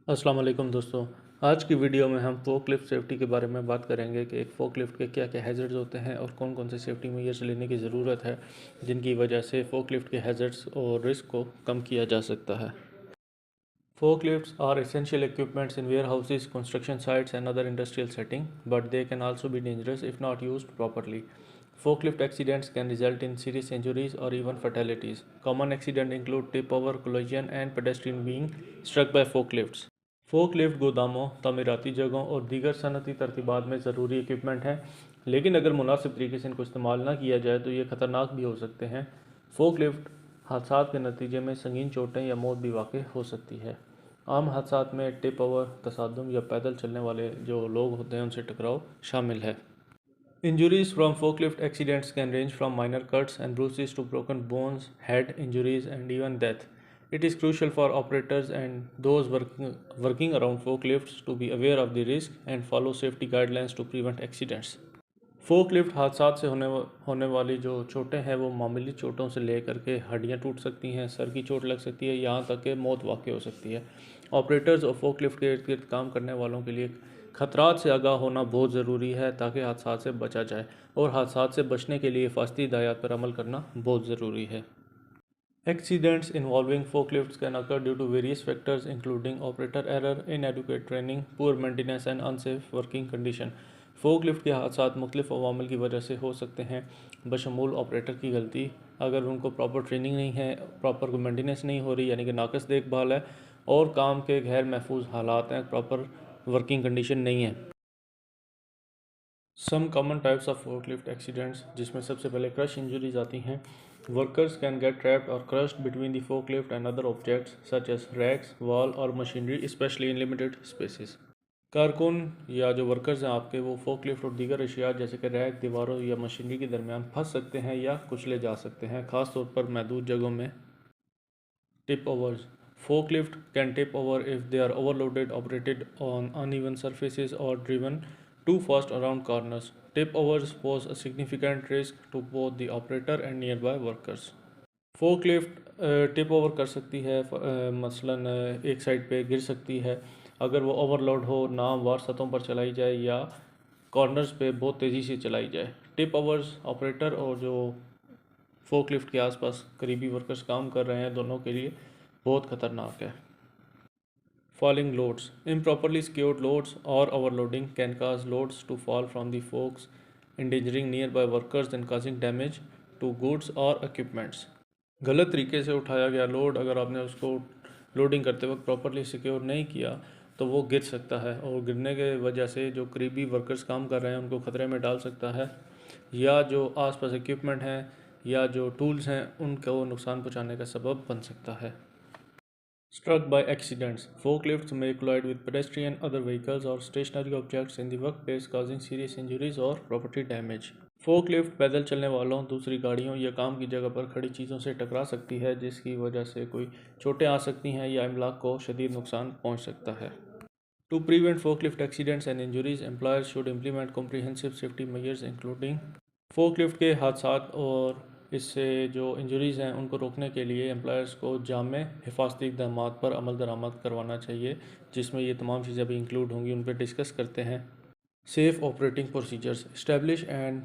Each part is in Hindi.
अस्सलाम वालेकुम दोस्तों। आज की वीडियो में हम फोकलिफ्ट सेफ्टी के बारे में बात करेंगे कि एक फोकलिफ्ट के क्या क्या हैज़र्ड्स होते हैं और कौन कौन से सेफ्टी मेजर्स लेने की ज़रूरत है जिनकी वजह से फोकलिफ्ट के हैज़र्ड्स और रिस्क को कम किया जा सकता है। Forklifts are essential equipments in warehouses, construction sites, and other industrial settings, but they can also be dangerous if not used properly. Forklift accidents can result in serious injuries or even fatalities. Common accidents include tip over, collision, and pedestrian being struck by forklifts. Forklift गोदामों, तमीराती जगहों और दीगर सनती तरतीबात में ज़रूरी इक्विपमेंट हैं, लेकिन अगर मुनासिब तरीके से इनको इस्तेमाल ना किया जाए तो ये ख़तरनाक भी हो सकते हैं। फोकलिफ्ट हादसा के नतीजे में संगीन चोटें या मौत भी वाक़ हो सकती है। आम हादसात में टिप ओवर, तसादुम या पैदल चलने वाले जो लोग होते हैं उनसे टकराव शामिल है। Injuries from forklift accidents can range from minor cuts and bruises to broken bones, head injuries, and even death. It is crucial for operators and those working around forklifts to be aware of the risk and follow safety guidelines to prevent accidents. Forklift हादसात से होने वाली जो चोटें हैं वो मामूली चोटों से लेकर के हड्डियां टूट सकती हैं, सर की चोट लग सकती है, यहाँ तक कि मौत वाक़ हो सकती है। ऑपरेटर्स और फोकलिफ्ट के इर्द गिर्द काम करने वालों के लिए खतरात से आगाह होना बहुत ज़रूरी है ताकि हादसात से बचा जाए, और हादसात से बचने के लिए हिफाजती हिदायत पर अमल करना बहुत ज़रूरी है। Accidents involving forklifts can occur due to various factors including operator error, inadequate training, poor maintenance and unsafe working condition. Forklift के हादसात मुख्तलिफ अवामिल की वजह से हो सकते हैं, बशमूल ऑपरेटर की गलती, अगर उनको प्रॉपर ट्रेनिंग नहीं है, प्रॉपर मेंटेनेंस नहीं हो रही यानी कि नाकस देखभाल है, और काम के गैर महफूज हालात हैं, प्रॉपर वर्किंग कंडीशन नहीं है। Some common types of forklift accidents, जिसमें सबसे पहले क्रश इंजरीज आती हैं। Workers can get trapped or crushed between the forklift and other objects such as racks, wall or machinery, especially in limited spaces. कारकुन या जो वर्कर्स हैं आपके, वो फोकलिफ्ट और दीगर अशिया जैसे कि रैक, दीवारों या मशीनरी के दरमियान फंस सकते हैं या कुचले जा सकते हैं, ख़ासतौर पर महदूद जगहों में। Tip overs, forklift can tip over if they are overloaded, operated on uneven surfaces, or driven too fast around corners. Tip overs pose a significant risk to both the operator and nearby workers. Forklift tip over कर सकती है, मसलन एक साइड पे गिर सकती है अगर वो ओवरलोड हो, नामवार सतहों पर चलाई जाए या कॉर्नर्स पे बहुत तेज़ी से चलाई जाए। टिप ओवर्स ऑपरेटर और जो फोकलिफ्ट के आसपास करीबी वर्कर्स काम कर रहे हैं दोनों के लिए बहुत ख़तरनाक है। Falling loads, improperly secured loads or overloading can cause loads to fall from the forks, endangering nearby workers and causing damage to goods or equipments. गलत तरीके से उठाया गया लोड, अगर आपने उसको लोडिंग करते वक्त प्रॉपरली सिक्योर नहीं किया तो वो गिर सकता है, और गिरने के वजह से जो करीबी वर्कर्स काम कर रहे हैं उनको ख़तरे में डाल सकता है, या जो आसपास इक्विपमेंट हैं या जो टूल्स हैं उनको नुकसान पहुंचाने का सबब बन सकता है। Struck by accidents, forklifts may collide with pedestrian, other vehicles, or stationary objects in the workplace, causing serious injuries or property damage. Forklift पैदल चलने वालों, दूसरी गाड़ियों या काम की जगह पर खड़ी चीज़ों से टकरा सकती है, जिसकी वजह से कोई चोटें आ सकती हैं या इमलाक को शदीद नुकसान पहुंच सकता है। To prevent forklift accidents and injuries, employers should implement comprehensive safety measures including forklift के हादसात और इससे जो इंजरीज़ हैं उनको रोकने के लिए एम्प्लॉयर्स को जामे हिफाजती इक़दाम पर अमल दरामद करवाना चाहिए, जिसमें ये तमाम चीज़ें भी इंक्लूड होंगी, उन पर डिस्कस करते हैं। Safe operating procedures, establish and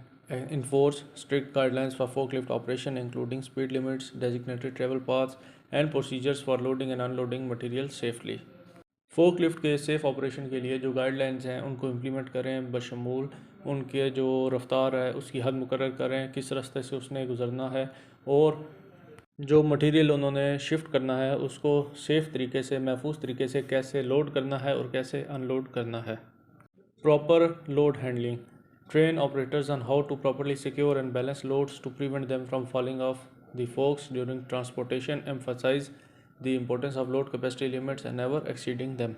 enforce strict guidelines for forklift operation including speed limits, designated travel paths, and procedures for loading and unloading material safely. Forklift के सेफ़ ऑपरेशन के लिए जो गाइडलाइंस हैं उनको इम्प्लीमेंट करें, बशमूल उनके जो रफ्तार है उसकी हद मुकर्रर करें, किस रास्ते से उसने गुजरना है, और जो मटेरियल उन्होंने शिफ्ट करना है उसको सेफ़ तरीके से, महफूज तरीके से कैसे लोड करना है और कैसे अनलोड करना है। Proper load handling, train operators on how to properly secure and balance loads to prevent them from falling off the forks during transportation. Emphasize the importance of load capacity limits and never exceeding them.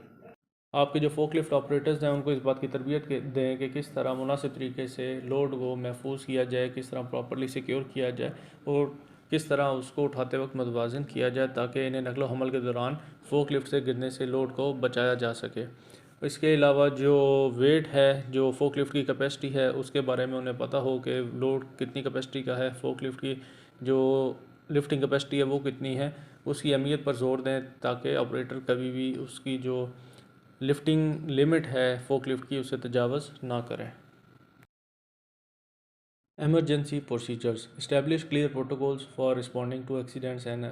आपके जो फोकलिफ्ट ऑपरेटर्स हैं उनको इस बात की तरबियत दें कि किस तरह मुनासिब तरीके से लोड को महफूज किया जाए, किस तरह प्रॉपरली सिक्योर किया जाए और किस तरह उसको उठाते वक्त मतवाजन किया जाए ताकि इन्हें नकलो हमल के दौरान फोकलिफ्ट से गिरने से लोड को बचाया जा सके। इसके अलावा जो वेट है, जो फोकलिफ्ट की कैपेसिटी है, उसके बारे में उन्हें पता हो कि लोड कितनी कैपेसिटी का है, फोकलिफ्ट की जो लिफ्टिंग कैपेसिटी है वो कितनी है, उसकी अहमियत पर जोर दें ताकि ऑपरेटर कभी भी उसकी जो लिफ्टिंग लिमिट है फोकलिफ्ट की उससे तजावज़ ना करें। Emergency procedures. Establish clear protocols for responding to accidents and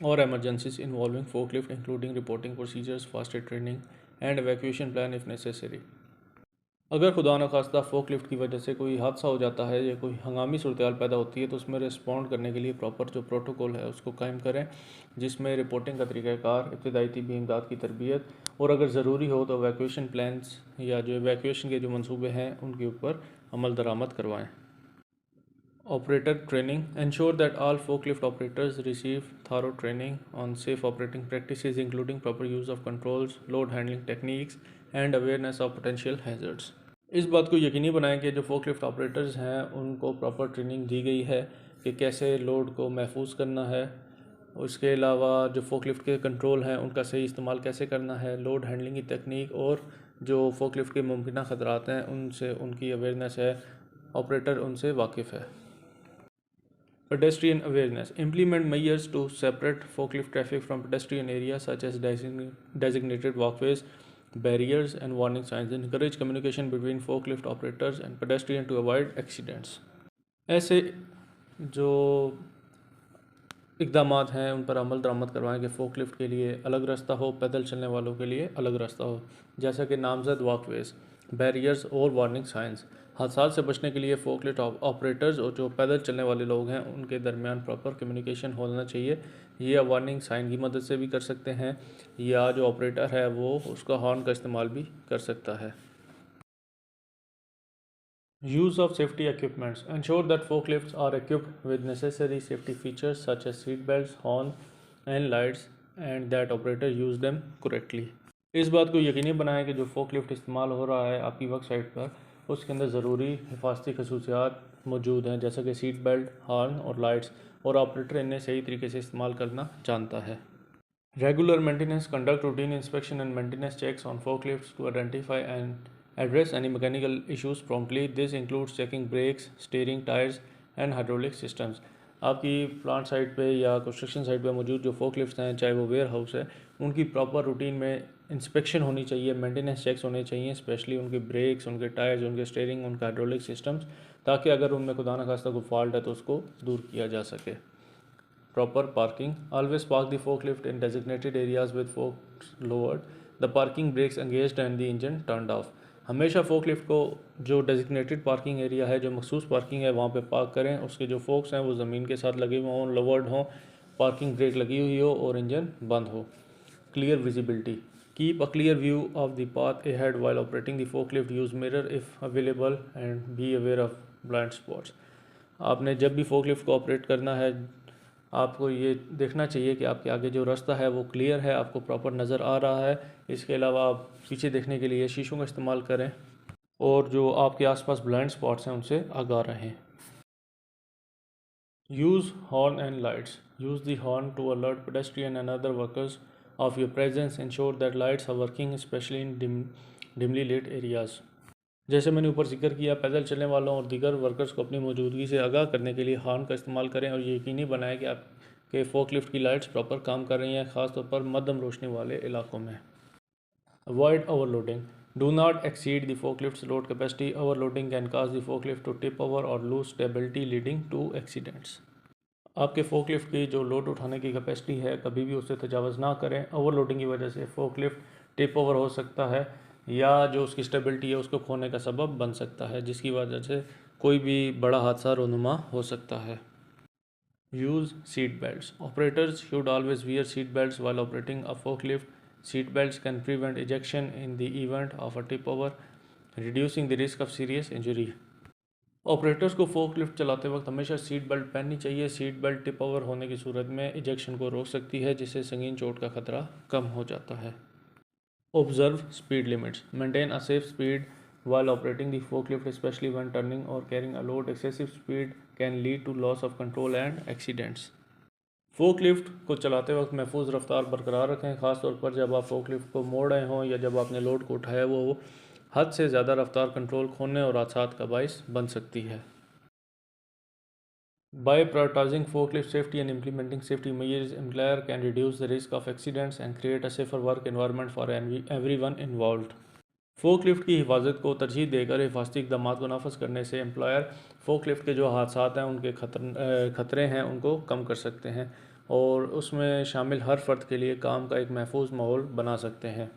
or emergencies involving forklift, including reporting procedures, first aid training, and evacuation plan if necessary. अगर खुदा न खास्ता फोकलिफ्ट की वजह से कोई हादसा हो जाता है या कोई हंगामी सूरत पैदा होती है तो उसमें रिस्पॉन्ड करने के लिए प्रॉपर जो प्रोटोकॉल है उसको कायम करें, जिसमें रिपोर्टिंग का तरीक़ाकार, इब्तदाई तिब्बी इमदाद की तरबियत और अगर ज़रूरी हो तो एवैक्यूएशन प्लान्स या जो एवैक्यूएशन के जो मंसूबे हैं उनके ऊपर अमल दरामद करवाएँ। Operator training. Ensure that all forklift operators receive thorough training on safe operating practices, including proper use of controls, load handling techniques, and awareness of potential hazards. इस बात को यकीनी बनाएं कि जो फोकलिफ्ट ऑपरेटर्स हैं उनको प्रॉपर ट्रेनिंग दी गई है कि कैसे लोड को महफूज करना है। उसके अलावा जो फोकलिफ्ट के कंट्रोल हैं उनका सही इस्तेमाल कैसे करना है, लोड हैंडलिंग की तकनीक और जो फोकलिफ्ट के मुमकिन ख़तरात हैं उनसे उनकी अवेयरनेस है, ऑपरेटर उनसे वाकिफ़ है। Pedestrian awareness. Implement measures to separate forklift traffic from pedestrian areas such as designated walkways, barriers, and warning signs. Encourage communication between forklift operators and pedestrians to avoid accidents. ऐसे जो इक़दामात हैं उन पर अमल दरामद करवाएं कि फ़ोकलिफ्ट के लिए अलग रास्ता हो, पैदल चलने वालों के लिए अलग रास्ता हो, जैसा कि नामजद वॉकवेज़, बैरियर्स और वार्निंग साइंस। हादसा से बचने के लिए फ़ोकलिफ्ट ऑपरेटर्स और जो पैदल चलने वाले लोग हैं उनके दरमियान प्रॉपर कम्युनिकेशन होना चाहिए। ये वार्निंग साइन की मदद से भी कर सकते हैं या जो ऑपरेटर है वो उसका हॉर्न का इस्तेमाल भी कर सकता है। Use of safety equipments. Ensure that forklifts are equipped with necessary safety features such as seat belts, horn and lights and that operator use them correctly. इस बात को यकीनी बनाएं कि जो फोकलिफ्ट इस्तेमाल हो रहा है आपकी वर्कसाइट पर उसके अंदर ज़रूरी हिफाजती खसूसियात मौजूद हैं, जैसा कि सीट बेल्ट, हॉर्न और लाइट्स, और ऑपरेटर इन्हें सही तरीके से इस्तेमाल करना जानता है। Regular maintenance. Conduct routine inspection and maintenance checks on forklifts to identify and address any mechanical issues promptly. This includes checking brakes, steering, tires and hydraulic systems. आपकी प्लांट साइट पे या कंस्ट्रक्शन साइट पे मौजूद जो फोकलिफ्ट्स हैं, चाहे वो वेयर हाउस है, उनकी प्रॉपर रूटीन में इंस्पेक्शन होनी चाहिए, मेंटेनेंस चेक्स होने चाहिए, स्पेशली उनके ब्रेक्स, उनके टायर्स, उनके स्टीयरिंग, उनका हाइड्रोलिक सिस्टम्स, ताकि अगर उनमें खुदा न खास्ता कोई फॉल्ट है तो उसको दूर किया जा सके। Proper parking. Always park the forklift in designated areas with forks lowered, the parking brakes engaged and the engine turned off. हमेशा फोकलिफ्ट को जो डेजिग्नेटेड पार्किंग एरिया है, जो मखसूस पार्किंग है, वहाँ पे पार्क करें। उसके जो फोक्स हैं वो ज़मीन के साथ लगे हुए हों, लोवर्ड हों, पार्किंग ब्रेक लगी हुई हो और इंजन बंद हो। Clear visibility. Keep a clear view of the path ahead while operating the forklift. Use mirror if available and be aware of blind spots. आपने जब भी फोकलिफ्ट को ऑपरेट करना है आपको ये देखना चाहिए कि आपके आगे जो रास्ता है वो क्लियर है, आपको प्रॉपर नज़र आ रहा है। इसके अलावा आप पीछे देखने के लिए शीशों का इस्तेमाल करें और जो आपके आसपास ब्लाइंड स्पॉट्स हैं उनसे आगाह रहें। Use horn and lights. Use the horn to alert pedestrian and other workers of your presence. Ensure that lights are working specially in dimly lit areas. जैसे मैंने ऊपर जिक्र किया, पैदल चलने वालों और दीगर वर्कर्स को अपनी मौजूदगी से आगाह करने के लिए हॉर्न का इस्तेमाल करें और ये यकीनी बनाएं कि आपके फोकलिफ्ट की लाइट्स प्रॉपर काम कर रही हैं, ख़ासतौर पर मध्यम रोशनी वाले इलाकों में। Avoid overloading. Do not exceed the forklift's load capacity. Overloading can cause the forklift to tip over or lose stability leading to accidents. आपके फोकलिफ्ट की जो लोड उठाने की कैपेसिटी है कभी भी उससे तजावज़ ना करें। ओवरलोडिंग की वजह से फोकलिफ्ट टिप ओवर हो सकता है या जो उसकी स्टेबिलिटी है उसको खोने का सबब बन सकता है, जिसकी वजह से कोई भी बड़ा हादसा रोनुमा हो सकता है। Use seat belts. Operators should always wear seat belts while operating a forklift. Seat belts can prevent ejection in the event of a tip over, reducing the risk of serious injury. Operators को फोकलिफ्ट चलाते वक्त हमेशा सीट बेल्ट पहननी चाहिए। सीट बेल्ट टिप ओवर होने की सूरत में इजेक्शन को रोक सकती है, जिससे संगीन चोट का खतरा कम हो जाता है। Observe speed limits. Maintain a safe speed while operating the forklift, especially when turning or carrying a load. Excessive speed can lead to loss of control and accidents. Forklift को चलाते वक्त महफूज रफ्तार बरकरार रखें, ख़ासतौर पर जब आप फोकलिफ्ट को मोड़ रहे हों या जब आपने लोड को उठाया वो हो। हद से ज़्यादा रफ्तार कंट्रोल खोने और हादसात का बाइस बन सकती है। By prioritizing forklift safety and implementing safety measures, employer can reduce the risk of accidents and create a safer work environment for everyone involved. Forklift की हिफाजत को तरजीह देकर हिफाजती इकदाम को नाफज करने से एम्प्लॉयर फोकलिफ्ट के जो हादसा हैं उनके खतरे हैं उनको कम कर सकते हैं और उसमें शामिल हर फ़र्द के लिए काम का एक महफूज माहौल बना सकते हैं।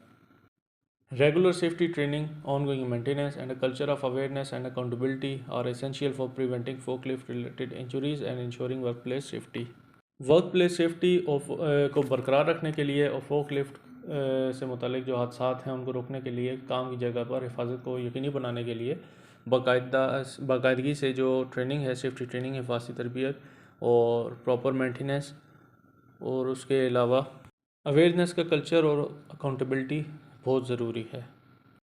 Regular safety training, ongoing maintenance, and a culture of awareness and accountability are essential for preventing forklift-related injuries and ensuring workplace safety. Workplace safety को बरकरार रखने के लिए और फोकलिफ्ट से मुतालिक जो हादसात हैं उनको रोकने के लिए काम की जगह पर हिफाजत को यकीनी बनाने के लिए बाकायदगी से जो ट्रेनिंग है, सेफ्टी ट्रेनिंग, हिफाजती तरबियत और प्रॉपर मेंटेनेंस और उसके अलावा अवेयरनेस का कल्चर और अकाउंटेबिलिटी बहुत ज़रूरी है।